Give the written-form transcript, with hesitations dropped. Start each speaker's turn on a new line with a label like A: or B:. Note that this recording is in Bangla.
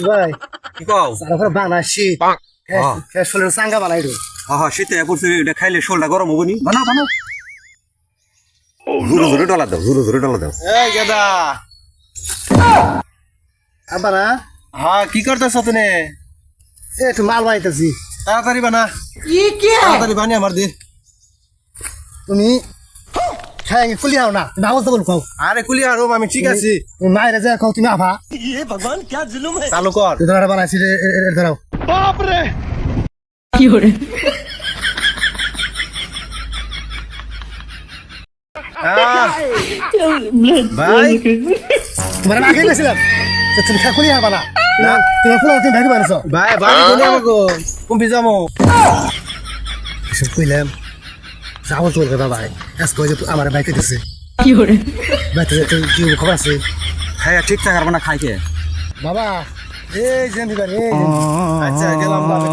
A: ভাই
B: কি কও
A: তারপরে বানাসি খেয়ে শরীর চাঙ্গা বানাই দো
B: হ্যাঁ শীতে পড়ছে এটা খাইলে শোলটা গরম হবো নি
A: বানাও বানাও
B: জোরে জোরে ডলা দাও জোরে জোরে ডলা দাও
C: এই গেদা
A: আবার না
C: হ্যাঁ কি করতেছ তুমি
A: একটু মাল বানাইতেছি
C: তাড়াতাড়ি বানা তাড়াতাড়ি বানি আমার দে
A: তুমি খাই কুলি হাও না নাও তো খাও
C: আরে কুলি আর আমি ঠিক আছি
A: তুমি মায়ের যা খাও তুমি আভা
C: চালু কর
A: তুই ধরা বানাইছি ধরাও
C: আহ, ভাই
A: তোমার আগে গেছিলাম তুমি খা কুলি হাবা না তোমার ফুল তুমি ভাগে বানাইছো
C: ভাই বাড়ি কোনে আমাকে কুম্পি যাবো
A: এসব কইলাম যাও তোর কথা ভাই আজ কই যে আমার বাইকে দিছে বাইতে কি খবর আছে
B: খাইয়া ঠিক থাকার না খাইকে
A: বাবা এই যে দিবার এই
C: আচ্ছা গেলাম বাবা